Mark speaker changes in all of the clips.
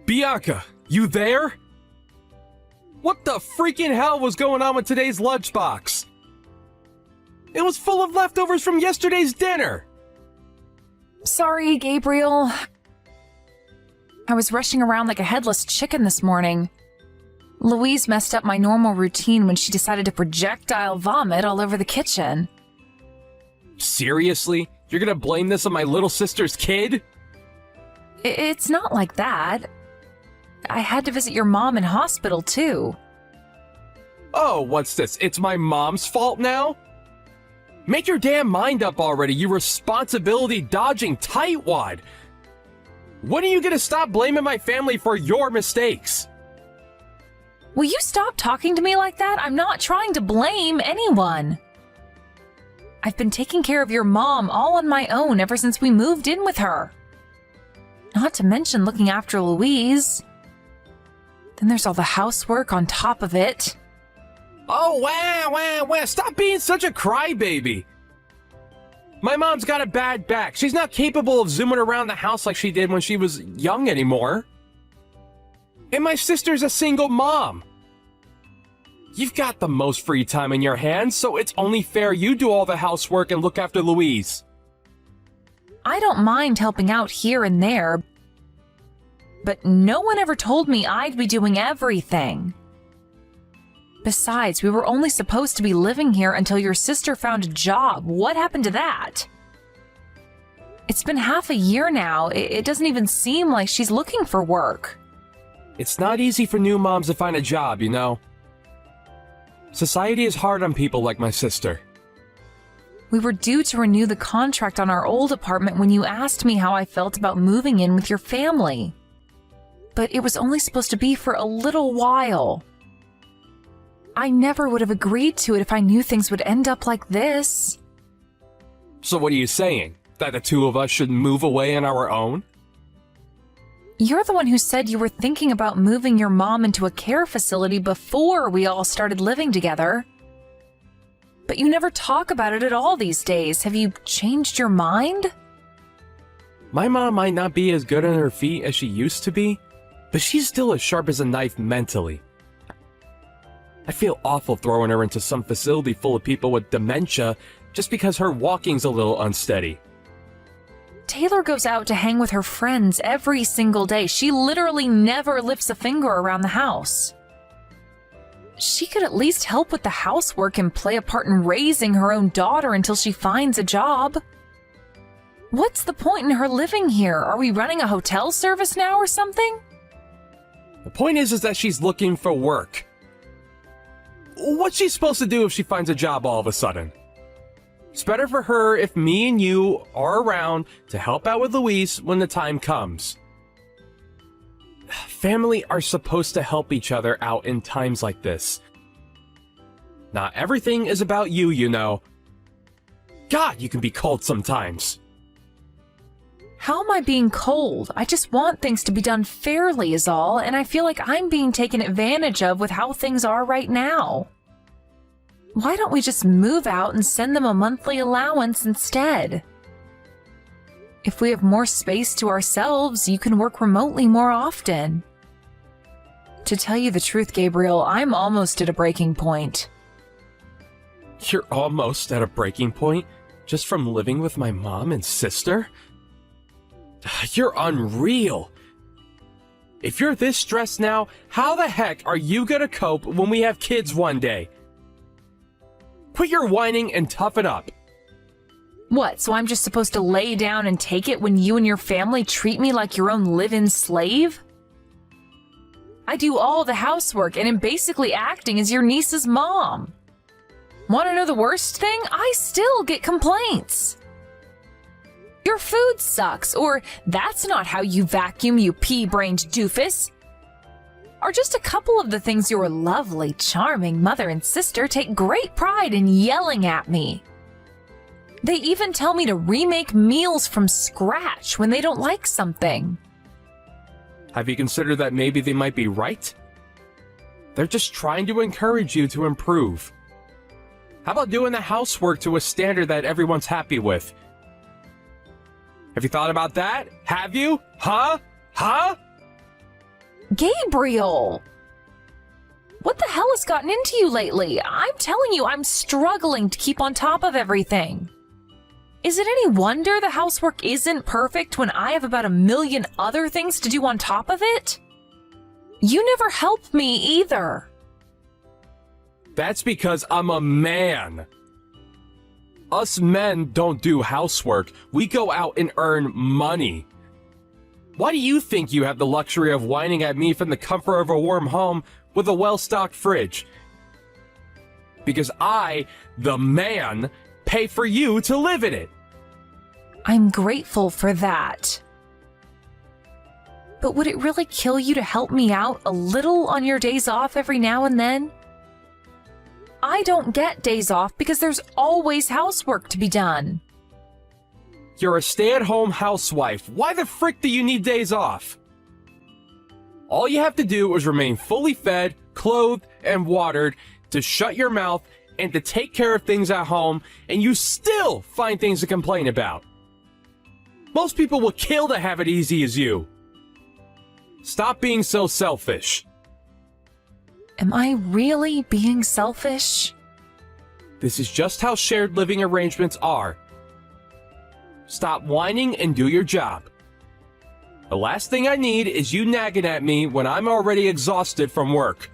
Speaker 1: Bianca, you there? What the freaking hell was going on with today's lunchbox? It was full of leftovers from yesterday's dinner.
Speaker 2: Sorry, Gabriel. I was rushing around like a headless chicken this morning. Louise messed up my normal routine when she decided to projectile vomit all over the kitchen.
Speaker 1: Seriously? You're gonna blame this on my little sister's kid?
Speaker 2: It's not like that. I had to visit your mom in hospital, too.
Speaker 1: Oh, what's this? It's my mom's fault now? Make your damn mind up already, you responsibility-dodging tightwad! When are you gonna stop blaming my family for your mistakes?
Speaker 2: Will you stop talking to me like that? I'm not trying to blame anyone. I've been taking care of your mom all on my own ever since we moved in with her. Not to mention looking after Louise. Then there's all the housework on top of it.
Speaker 1: Oh, wow, stop being such a crybaby! My mom's got a bad back. She's not capable of zooming around the house like she did when she was young anymore. And my sister's a single mom. You've got the most free time in your hands, so it's only fair you do all the housework and look after Louise.
Speaker 2: I don't mind helping out here and there, but no one ever told me I'd be doing everything. Besides, we were only supposed to be living here until your sister found a job. What happened to that? It's been half a year now. It doesn't even seem like she's looking for work.
Speaker 1: It's not easy for new moms to find a job, you know. Society is hard on people like my sister.
Speaker 2: We were due to renew the contract on our old apartment when you asked me how I felt about moving in with your family. But it was only supposed to be for a little while. I never would have agreed to it if I knew things would end up like this.
Speaker 1: So what are you saying? That the two of us should move away on our own?
Speaker 2: You're the one who said you were thinking about moving your mom into a care facility before we all started living together. But you never talk about it at all these days. Have you changed your mind?
Speaker 1: My mom might not be as good on her feet as she used to be, but she's still as sharp as a knife mentally. I feel awful throwing her into some facility full of people with dementia just because her walking's a little unsteady.
Speaker 2: Taylor goes out to hang with her friends every single day. She literally never lifts a finger around the house. She could at least help with the housework and play a part in raising her own daughter until she finds a job. What's the point in her living here? Are we running a hotel service now or something?
Speaker 1: The point is that she's looking for work. What's she supposed to do if she finds a job all of a sudden? It's better for her if me and you are around to help out with Louise when the time comes. Family are supposed to help each other out in times like this. Not everything is about you, you know. God, you can be cold sometimes.
Speaker 2: How am I being cold? I just want things to be done fairly is all, and I feel like I'm being taken advantage of with how things are right now. Why don't we just move out and send them a monthly allowance instead? If we have more space to ourselves, you can work remotely more often. To tell you the truth, Gabriel, I'm almost at a breaking point.
Speaker 1: You're almost at a breaking point just from living with my mom and sister? You're unreal. If you're this stressed now, how the heck are you gonna cope when we have kids one day? Quit your whining and tough it up.
Speaker 2: What, so I'm just supposed to lay down and take it when you and your family treat me like your own live-in slave? I do all the housework and am basically acting as your niece's mom. Want to know the worst thing? I still get complaints. Your food sucks, or that's not how you vacuum, you pea-brained doofus. Are just a couple of the things your lovely, charming mother and sister take great pride in yelling at me. They even tell me to remake meals from scratch when they don't like something.
Speaker 1: Have you considered that maybe they might be right? They're just trying to encourage you to improve. How about doing the housework to a standard that everyone's happy with? Have you thought about that? Have you? Huh?
Speaker 2: Gabriel! What the hell has gotten into you lately? I'm telling you, I'm struggling to keep on top of everything. Is it any wonder the housework isn't perfect when I have about a million other things to do on top of it? You never help me either.
Speaker 1: That's because I'm a man. Us men don't do housework. We go out and earn money. Why do you think you have the luxury of whining at me from the comfort of a warm home with a well-stocked fridge? Because I, the man, pay for you to live in it.
Speaker 2: I'm grateful for that. But would it really kill you to help me out a little on your days off every now and then? I don't get days off because there's always housework to be done.
Speaker 1: You're a stay-at-home housewife. Why the frick do you need days off? All you have to do is remain fully fed, clothed, and watered, to shut your mouth, and to take care of things at home, and you still find things to complain about. Most people will kill to have it easy as you. Stop being so selfish.
Speaker 2: Am I really being selfish?
Speaker 1: This is just how shared living arrangements are. Stop whining and do your job. The last thing I need is you nagging at me when I'm already exhausted from work.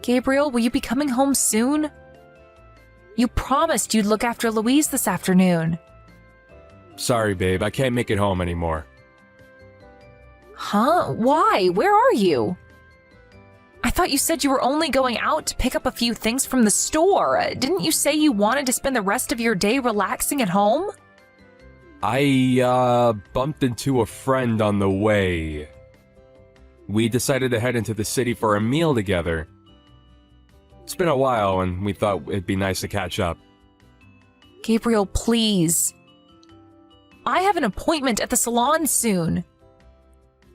Speaker 2: Gabriel, will you be coming home soon? You promised you'd look after Louise this afternoon.
Speaker 1: Sorry, babe, I can't make it home anymore.
Speaker 2: Huh? Why? Where are you? I thought you said you were only going out to pick up a few things from the store. Didn't you say you wanted to spend the rest of your day relaxing at home?
Speaker 1: I, bumped into a friend on the way. We decided to head into the city for a meal together. It's been a while, and we thought it'd be nice to catch up.
Speaker 2: Gabriel, please. I have an appointment at the salon soon.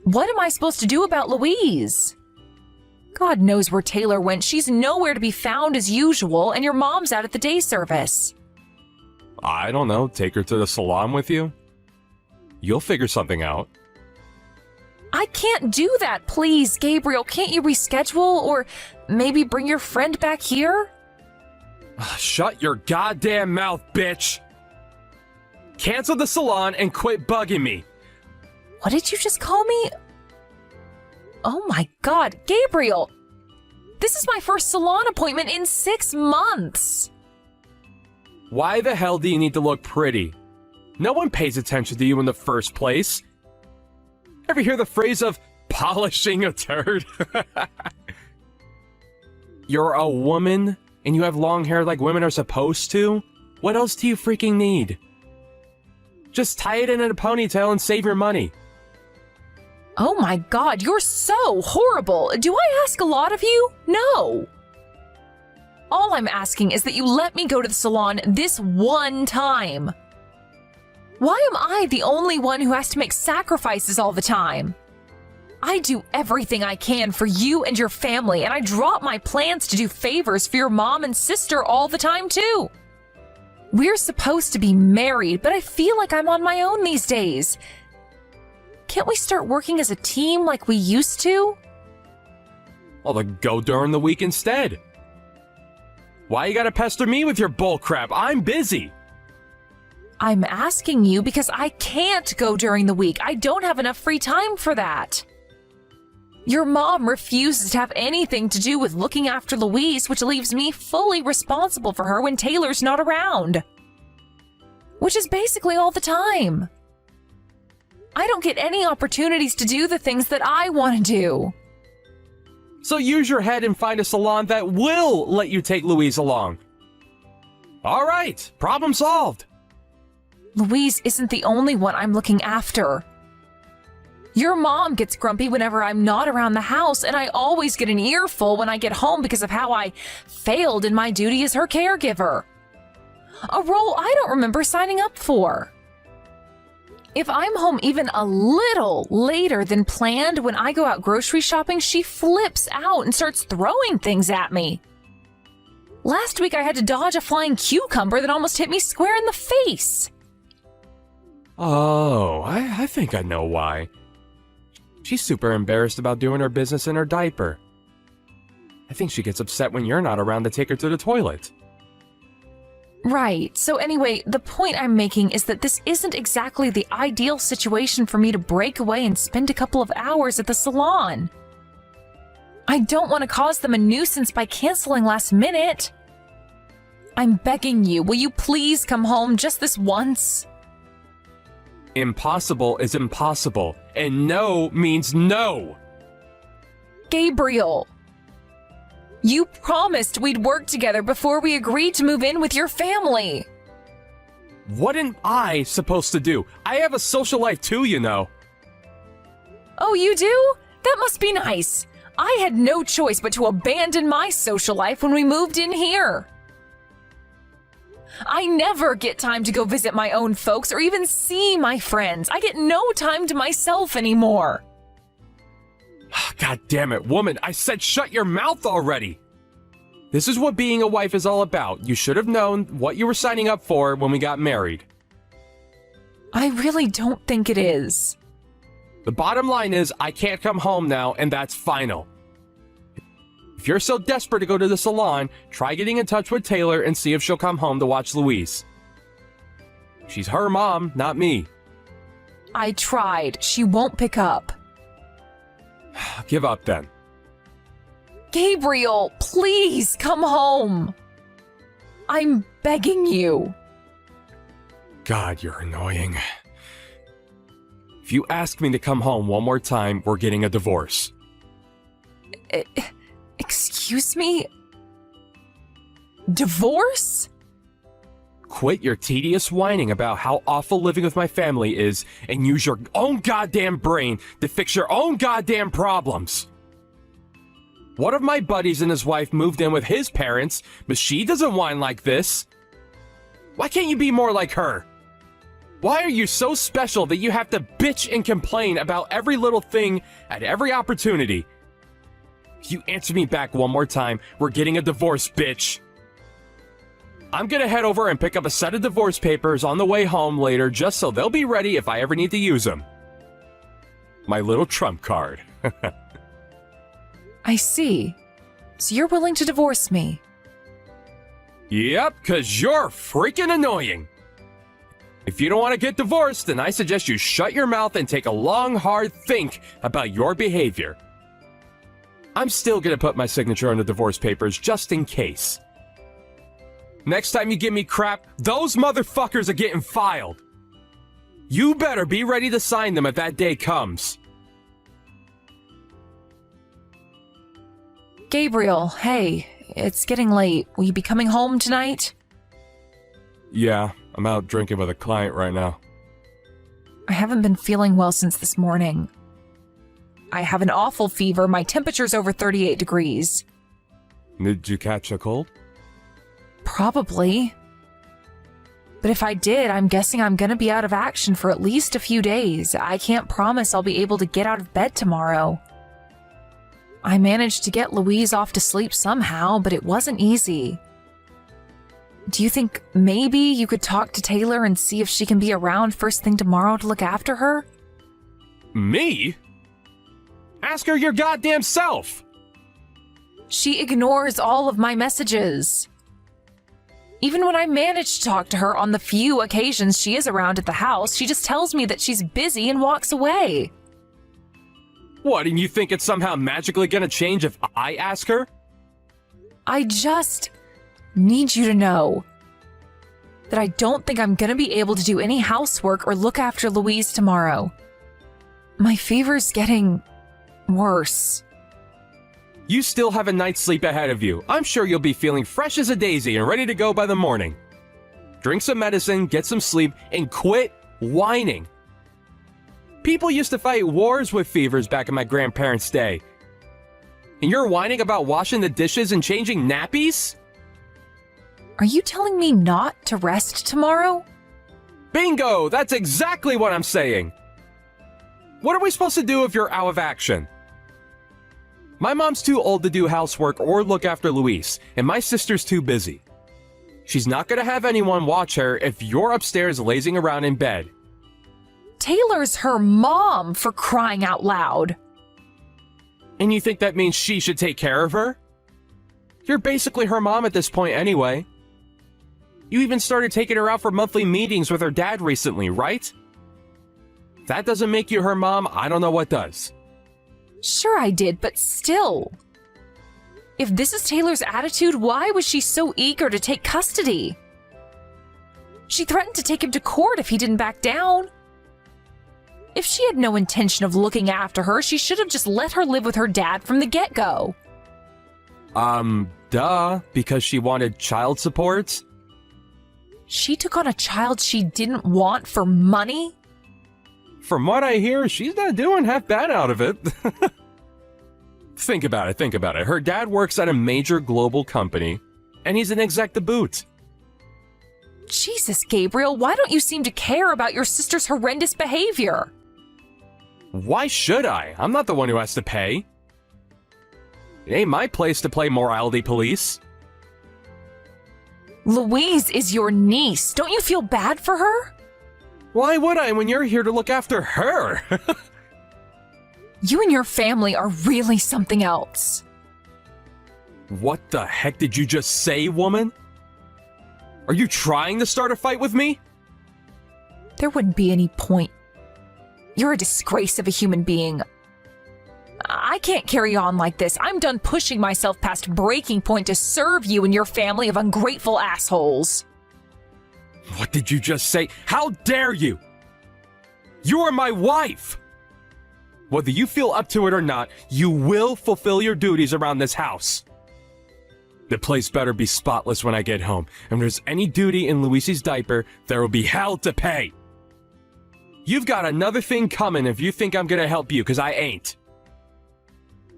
Speaker 2: What am I supposed to do about Louise? God knows where Taylor went. She's nowhere to be found as usual, and your mom's out at the day service.
Speaker 1: I don't know, take her to the salon with you? You'll figure something out.
Speaker 2: I can't do that, please, Gabriel. Can't you reschedule, or maybe bring your friend back here?
Speaker 1: Shut your goddamn mouth, bitch! Cancel the salon and quit bugging me.
Speaker 2: What did you just call me? Oh my God, Gabriel! This is my first salon appointment in 6 months!
Speaker 1: Why the hell do you need to look pretty? No one pays attention to you in the first place. Ever hear the phrase of polishing a turd? You're a woman, and you have long hair like women are supposed to? What else do you freaking need? Just tie it in a ponytail and save your money.
Speaker 2: Oh my God, you're so horrible! Do I ask a lot of you? No! All I'm asking is that you let me go to the salon this one time. Why am I the only one who has to make sacrifices all the time? I do everything I can for you and your family, and I drop my plans to do favors for your mom and sister all the time too. We're supposed to be married, but I feel like I'm on my own these days. Can't we start working as a team like we used to?
Speaker 1: Well, then go during the week instead. Why you gotta pester me with your bullcrap? I'm busy.
Speaker 2: I'm asking you because I can't go during the week. I don't have enough free time for that. Your mom refuses to have anything to do with looking after Louise, which leaves me fully responsible for her when Taylor's not around. Which is basically all the time. I don't get any opportunities to do the things that I want to do.
Speaker 1: So use your head and find a salon that will let you take Louise along. All right, problem solved.
Speaker 2: Louise isn't the only one I'm looking after. Your mom gets grumpy whenever I'm not around the house, and I always get an earful when I get home because of how I failed in my duty as her caregiver. A role I don't remember signing up for. If I'm home even a little later than planned when I go out grocery shopping, she flips out and starts throwing things at me. Last week I had to dodge a flying cucumber that almost hit me square in the face.
Speaker 1: Oh, I think I know why. She's super embarrassed about doing her business in her diaper. I think she gets upset when you're not around to take her to the toilet.
Speaker 2: Right. So anyway, the point I'm making is that this isn't exactly the ideal situation for me to break away and spend a couple of hours at the salon. I don't want to cause them a nuisance by canceling last minute. I'm begging you, will you please come home just this once?
Speaker 1: Impossible is impossible, and no means no.
Speaker 2: Gabriel, you promised we'd work together before we agreed to move in with your family.
Speaker 1: What am I supposed to do? I have a social life too, you know.
Speaker 2: Oh, you do? That must be nice. I had no choice but to abandon my social life when we moved in here. I never get time to go visit my own folks or even see my friends. I get no time to myself anymore.
Speaker 1: God damn it, woman, I said shut your mouth already. This is what being a wife is all about. You should have known what you were signing up for when we got married.
Speaker 2: I really don't think it is.
Speaker 1: The bottom line is I can't come home now, and that's final. If you're so desperate to go to the salon, try getting in touch with Taylor and see if she'll come home to watch Louise. She's her mom, not me.
Speaker 2: I tried. She won't pick up.
Speaker 1: Give up then.
Speaker 2: Gabriel, please come home. I'm begging you.
Speaker 1: God, you're annoying. If you ask me to come home one more time, we're getting a divorce.
Speaker 2: Excuse me? Divorce?
Speaker 1: Quit your tedious whining about how awful living with my family is and use your own goddamn brain to fix your own goddamn problems. One of my buddies and his wife moved in with his parents, but she doesn't whine like this. Why can't you be more like her? Why are you so special that you have to bitch and complain about every little thing at every opportunity? If you answer me back one more time, we're getting a divorce, bitch. I'm gonna head over and pick up a set of divorce papers on the way home later just so they'll be ready if I ever need to use them. My little trump card.
Speaker 2: I see. So you're willing to divorce me?
Speaker 1: Yep, 'cause you're freaking annoying. If you don't want to get divorced, then I suggest you shut your mouth and take a long, hard think about your behavior. I'm still gonna put my signature on the divorce papers just in case. Next time you give me crap, those motherfuckers are getting filed. You better be ready to sign them if that day comes.
Speaker 2: Gabriel, hey, it's getting late. Will you be coming home tonight?
Speaker 1: Yeah, I'm out drinking with a client right now.
Speaker 2: I haven't been feeling well since this morning. I have an awful fever. My temperature's over 38 degrees.
Speaker 1: Did you catch a cold?
Speaker 2: Probably. But if I did, I'm guessing I'm gonna be out of action for at least a few days. I can't promise I'll be able to get out of bed tomorrow. I managed to get Louise off to sleep somehow, but it wasn't easy. Do you think maybe you could talk to Taylor and see if she can be around first thing tomorrow to look after her?
Speaker 1: Me? Ask her your goddamn self!
Speaker 2: She ignores all of my messages. Even when I manage to talk to her on the few occasions she is around at the house, she just tells me that she's busy and walks away.
Speaker 1: What, and you think it's somehow magically gonna change if I ask her?
Speaker 2: I just need you to know that I don't think I'm gonna be able to do any housework or look after Louise tomorrow. My fever's getting worse.
Speaker 1: You still have a night's sleep ahead of you. I'm sure you'll be feeling fresh as a daisy and ready to go by the morning. Drink some medicine, get some sleep, and quit whining. People used to fight wars with fevers back in my grandparents' day. And you're whining about washing the dishes and changing nappies?
Speaker 2: Are you telling me not to rest tomorrow?
Speaker 1: Bingo! That's exactly what I'm saying! What are we supposed to do if you're out of action? My mom's too old to do housework or look after Louise, and my sister's too busy. She's not gonna have anyone watch her if you're upstairs lazing around in bed.
Speaker 2: Taylor's her mom, for crying out loud.
Speaker 1: And you think that means she should take care of her? You're basically her mom at this point anyway. You even started taking her out for monthly meetings with her dad recently, right? If that doesn't make you her mom, I don't know what does.
Speaker 2: Sure I did, but still. If this is Taylor's attitude, why was she so eager to take custody? She threatened to take him to court if he didn't back down. If she had no intention of looking after her, she should have just let her live with her dad from the get-go.
Speaker 1: Duh, because she wanted child support?
Speaker 2: She took on a child she didn't want for money?
Speaker 1: From what I hear, she's not doing half bad out of it. Think about it. Her dad works at a major global company, and he's an exec to boot.
Speaker 2: Jesus, Gabriel, why don't you seem to care about your sister's horrendous behavior?
Speaker 1: Why should I? I'm not the one who has to pay. It ain't my place to play morality police.
Speaker 2: Louise is your niece. Don't you feel bad for her?
Speaker 1: Why would I when you're here to look after her?
Speaker 2: You and your family are really something else.
Speaker 1: What the heck did you just say, woman? Are you trying to start a fight with me?
Speaker 2: There wouldn't be any point. You're a disgrace of a human being. I can't carry on like this. I'm done pushing myself past breaking point to serve you and your family of ungrateful assholes.
Speaker 1: What did you just say? How dare you? You are my wife! Whether you feel up to it or not, you will fulfill your duties around this house. The place better be spotless when I get home, and if there's any duty in Luisi's diaper, there will be hell to pay. You've got another thing coming if you think I'm gonna help you, because I ain't.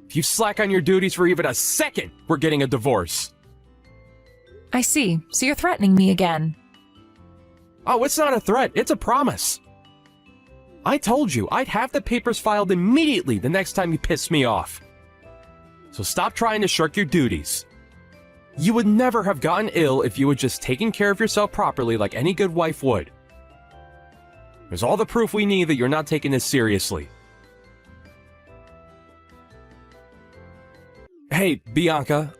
Speaker 1: If you slack on your duties for even a second, we're getting a divorce.
Speaker 2: I see. So you're threatening me again.
Speaker 1: Oh, it's not a threat, it's a promise. I told you I'd have the papers filed immediately the next time you piss me off. So stop trying to shirk your duties. You would never have gotten ill if you had just taken care of yourself properly like any good wife would. There's all the proof we need that you're not taking this seriously. Hey, Bianca.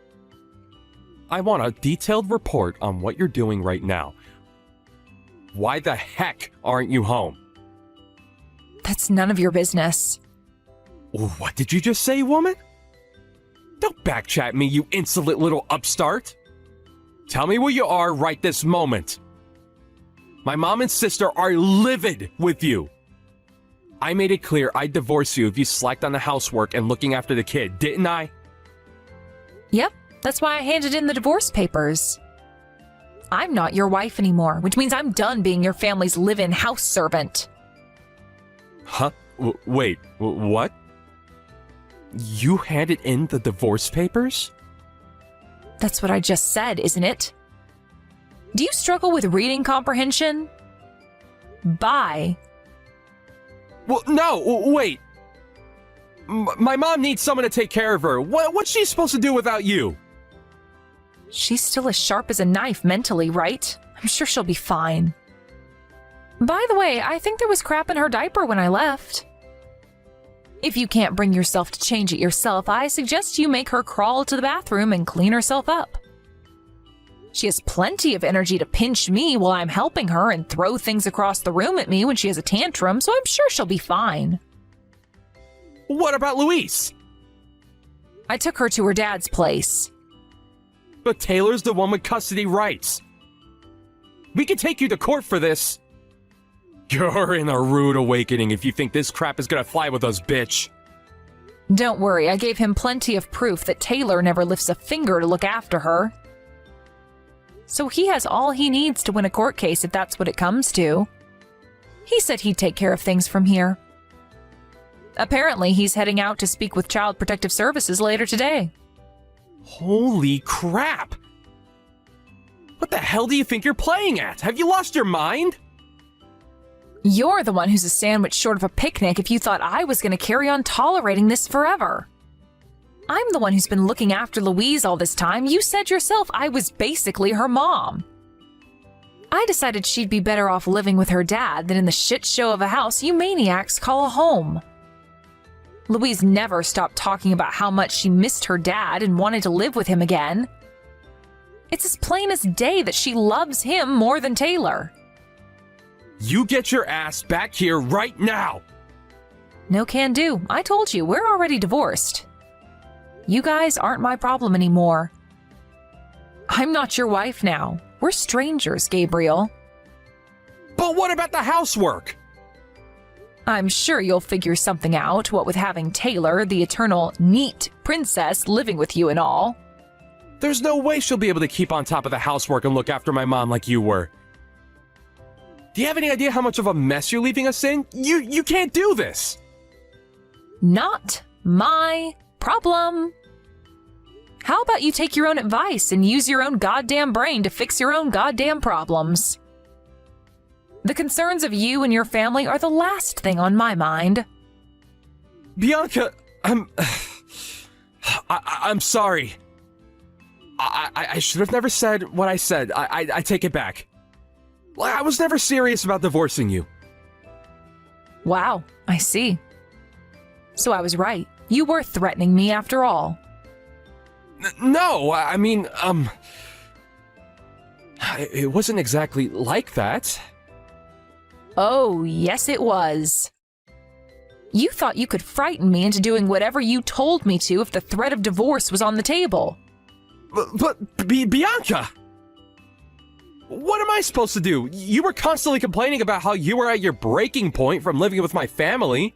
Speaker 1: I want a detailed report on what you're doing right now. Why the heck aren't you home?
Speaker 2: That's none of your business.
Speaker 1: What did you just say, woman? Don't backchat me, you insolent little upstart. Tell me where you are right this moment. My mom and sister are livid with you. I made it clear I'd divorce you if you slacked on the housework and looking after the kid, didn't I?
Speaker 2: Yep, that's why I handed in the divorce papers. I'm not your wife anymore, which means I'm done being your family's live-in house servant.
Speaker 1: Huh? Wait, what? You handed in the divorce papers?
Speaker 2: That's what I just said, isn't it? Do you struggle with reading comprehension? Bye.
Speaker 1: Well, no, wait. My mom needs someone to take care of her. What's she supposed to do without you?
Speaker 2: She's still as sharp as a knife mentally, right? I'm sure she'll be fine. By the way, I think there was crap in her diaper when I left. If you can't bring yourself to change it yourself, I suggest you make her crawl to the bathroom and clean herself up. She has plenty of energy to pinch me while I'm helping her and throw things across the room at me when she has a tantrum, so I'm sure she'll be fine.
Speaker 1: What about Louise?
Speaker 2: I took her to her dad's place.
Speaker 1: But Taylor's the one with custody rights. We could take you to court for this. You're in a rude awakening if you think this crap is gonna fly with us, bitch.
Speaker 2: Don't worry, I gave him plenty of proof that Taylor never lifts a finger to look after her. So he has all he needs to win a court case if that's what it comes to. He said he'd take care of things from here. Apparently, he's heading out to speak with Child Protective Services later today.
Speaker 1: Holy crap! What the hell do you think you're playing at? Have you lost your mind?
Speaker 2: You're the one who's a sandwich short of a picnic if you thought I was going to carry on tolerating this forever. I'm the one who's been looking after Louise all this time. You said yourself I was basically her mom. I decided she'd be better off living with her dad than in the shit show of a house you maniacs call a home. Louise never stopped talking about how much she missed her dad and wanted to live with him again. It's as plain as day that she loves him more than Taylor.
Speaker 1: You get your ass back here right now!
Speaker 2: No can do. I told you, we're already divorced. You guys aren't my problem anymore. I'm not your wife now. We're strangers, Gabriel.
Speaker 1: But what about the housework?
Speaker 2: I'm sure you'll figure something out, what with having Taylor, the eternal neat princess, living with you and all.
Speaker 1: There's no way she'll be able to keep on top of the housework and look after my mom like you were. Do you have any idea how much of a mess you're leaving us in? You can't do this!
Speaker 2: Not my problem. How about you take your own advice and use your own goddamn brain to fix your own goddamn problems? The concerns of you and your family are the last thing on my mind.
Speaker 1: Bianca, I'm sorry. I should have never said what I said. I take it back. I was never serious about divorcing you.
Speaker 2: Wow, I see. So I was right. You were threatening me after all.
Speaker 1: No, I mean, it wasn't exactly like that.
Speaker 2: Oh, yes it was. You thought you could frighten me into doing whatever you told me to if the threat of divorce was on the table.
Speaker 1: But Bianca! What am I supposed to do? You were constantly complaining about how you were at your breaking point from living with my family.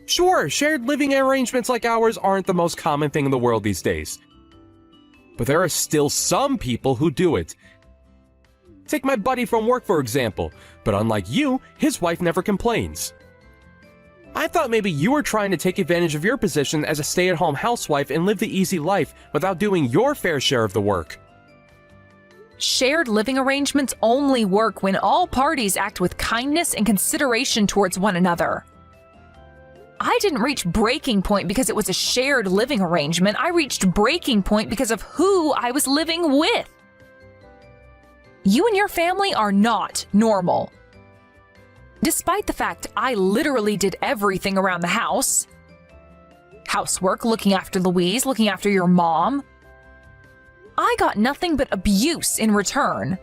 Speaker 1: Sure, shared living arrangements like ours aren't the most common thing in the world these days. But there are still some people who do it. Take my buddy from work, for example. But unlike you, his wife never complains. I thought maybe you were trying to take advantage of your position as a stay-at-home housewife and live the easy life without doing your fair share of the work.
Speaker 2: Shared living arrangements only work when all parties act with kindness and consideration towards one another. I didn't reach breaking point because it was a shared living arrangement. I reached breaking point because of who I was living with. You and your family are not normal. Despite the fact I literally did everything around the house. Housework, looking after Louise, looking after your mom. I got nothing but abuse in return.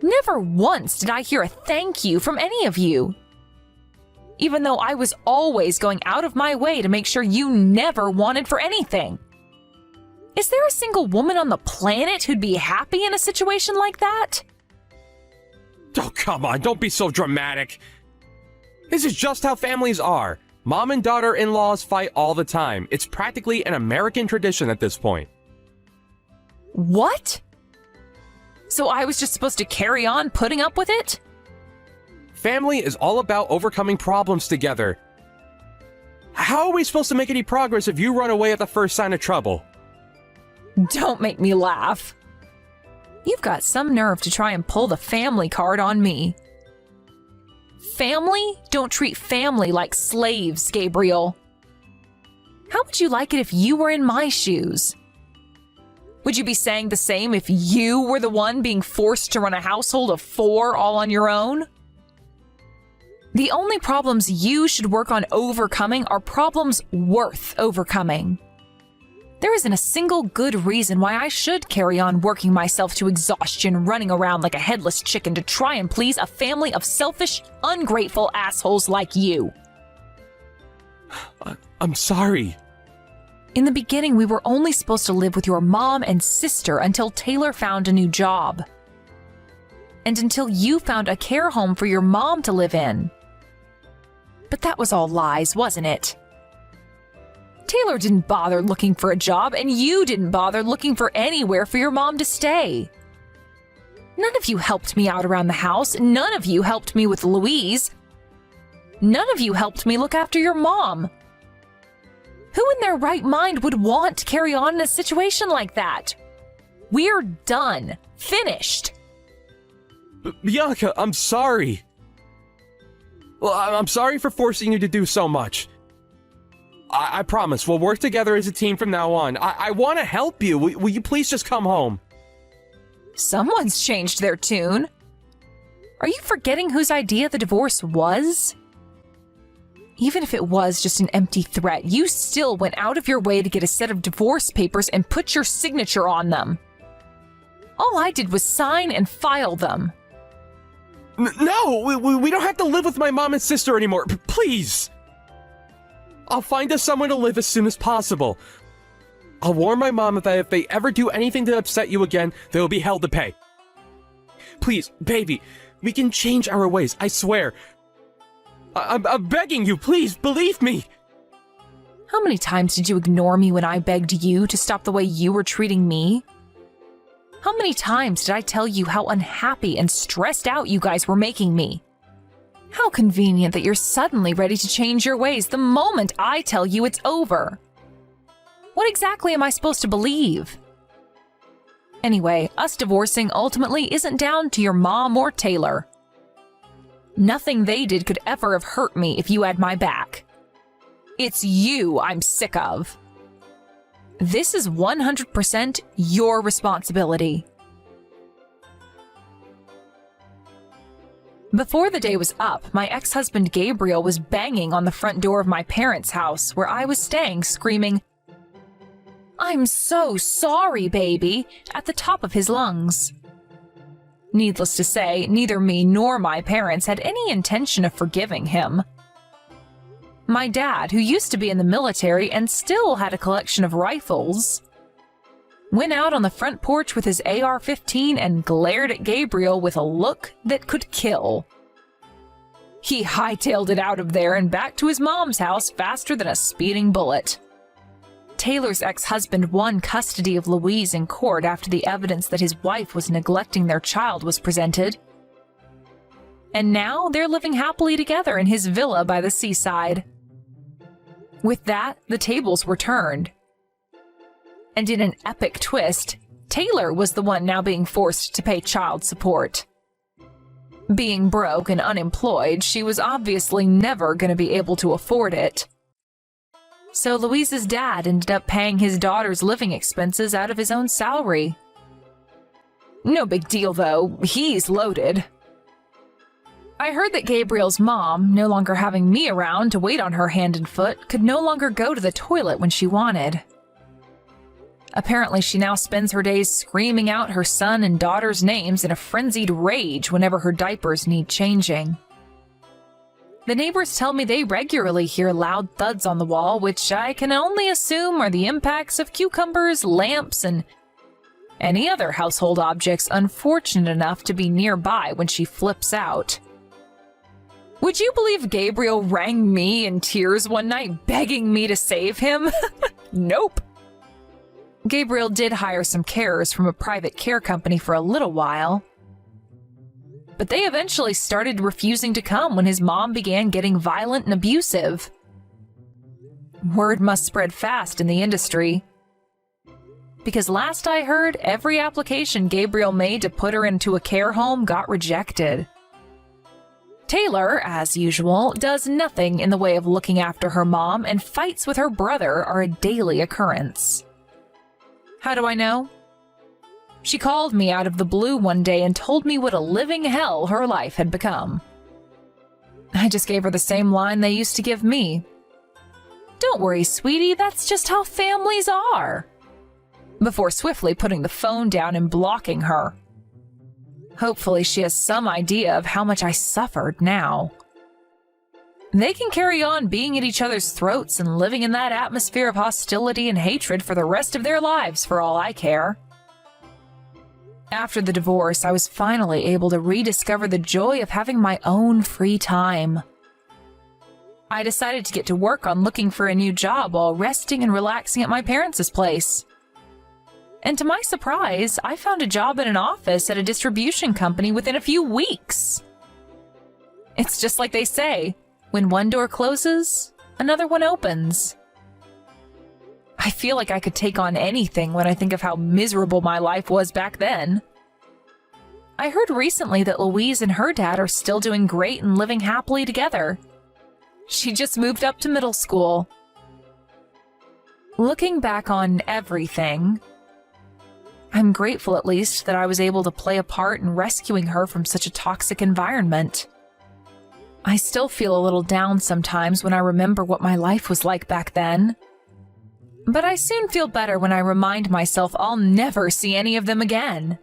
Speaker 2: Never once did I hear a thank you from any of you. Even though I was always going out of my way to make sure you never wanted for anything. Is there a single woman on the planet who'd be happy in a situation like that?
Speaker 1: Oh, come on, don't be so dramatic. This is just how families are. Mom and daughter-in-laws fight all the time. It's practically an American tradition at this point.
Speaker 2: What? So I was just supposed to carry on putting up with it?
Speaker 1: Family is all about overcoming problems together. How are we supposed to make any progress if you run away at the first sign of trouble?
Speaker 2: Don't make me laugh. You've got some nerve to try and pull the family card on me. Family don't treat family like slaves, Gabriel. How would you like it if you were in my shoes? Would you be saying the same if you were the one being forced to run a household of 4 all on your own? The only problems you should work on overcoming are problems worth overcoming. There isn't a single good reason why I should carry on working myself to exhaustion, running around like a headless chicken to try and please a family of selfish, ungrateful assholes like you.
Speaker 1: I'm sorry.
Speaker 2: In the beginning, we were only supposed to live with your mom and sister until Taylor found a new job. And until you found a care home for your mom to live in. But that was all lies, wasn't it? Taylor didn't bother looking for a job, and you didn't bother looking for anywhere for your mom to stay. None of you helped me out around the house. None of you helped me with Louise. None of you helped me look after your mom. Who in their right mind would want to carry on in a situation like that? We're done. Finished.
Speaker 1: Bianca, I'm sorry. Well, I'm sorry for forcing you to do so much. I promise, we'll work together as a team from now on. I want to help you. Will you please just come home?
Speaker 2: Someone's changed their tune. Are you forgetting whose idea the divorce was? Even if it was just an empty threat, you still went out of your way to get a set of divorce papers and put your signature on them. All I did was sign and file them.
Speaker 1: No, we don't have to live with my mom and sister anymore. Please. I'll find us somewhere to live as soon as possible. I'll warn my mom that if they ever do anything to upset you again, they will be held to pay. Please, baby, we can change our ways, I swear. I'm begging you, please, believe me.
Speaker 2: How many times did you ignore me when I begged you to stop the way you were treating me? How many times did I tell you how unhappy and stressed out you guys were making me? How convenient that you're suddenly ready to change your ways the moment I tell you it's over. What exactly am I supposed to believe? Anyway, us divorcing ultimately isn't down to your mom or Taylor. Nothing they did could ever have hurt me if you had my back. It's you I'm sick of. This is 100% your responsibility. Before the day was up, my ex-husband Gabriel was banging on the front door of my parents' house where I was staying, screaming, "I'm so sorry, baby," at the top of his lungs. Needless to say, neither me nor my parents had any intention of forgiving him. My dad, who used to be in the military and still had a collection of rifles, went out on the front porch with his AR-15 and glared at Gabriel with a look that could kill. He hightailed it out of there and back to his mom's house faster than a speeding bullet. Taylor's ex-husband won custody of Louise in court after the evidence that his wife was neglecting their child was presented. And now they're living happily together in his villa by the seaside. With that, the tables were turned. And in an epic twist, Taylor was the one now being forced to pay child support. Being broke and unemployed, she was obviously never going to be able to afford it. So Louise's dad ended up paying his daughter's living expenses out of his own salary. No big deal, though. He's loaded. I heard that Gabriel's mom, no longer having me around to wait on her hand and foot, could no longer go to the toilet when she wanted. Apparently, she now spends her days screaming out her son and daughter's names in a frenzied rage whenever her diapers need changing. The neighbors tell me they regularly hear loud thuds on the wall, which I can only assume are the impacts of cucumbers, lamps, and any other household objects unfortunate enough to be nearby when she flips out. Would you believe Gabriel rang me in tears one night begging me to save him? Nope. Gabriel did hire some carers from a private care company for a little while, but they eventually started refusing to come when his mom began getting violent and abusive. Word must spread fast in the industry, because last I heard, every application Gabriel made to put her into a care home got rejected. Taylor, as usual, does nothing in the way of looking after her mom, and fights with her brother are a daily occurrence. How do I know? She called me out of the blue one day and told me what a living hell her life had become. I just gave her the same line they used to give me. "Don't worry, sweetie, that's just how families are," before swiftly putting the phone down and blocking her. Hopefully she has some idea of how much I suffered now. They can carry on being at each other's throats and living in that atmosphere of hostility and hatred for the rest of their lives for all I care. After the divorce, I was finally able to rediscover the joy of having my own free time. I decided to get to work on looking for a new job while resting and relaxing at my parents' place. And to my surprise, I found a job in an office at a distribution company within a few weeks. It's just like they say, when one door closes, another one opens. I feel like I could take on anything when I think of how miserable my life was back then. I heard recently that Louise and her dad are still doing great and living happily together. She just moved up to middle school. Looking back on everything, I'm grateful at least that I was able to play a part in rescuing her from such a toxic environment. I still feel a little down sometimes when I remember what my life was like back then. But I soon feel better when I remind myself I'll never see any of them again.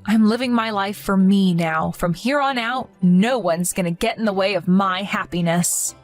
Speaker 2: I'm living my life for me now. From here on out, no one's gonna get in the way of my happiness.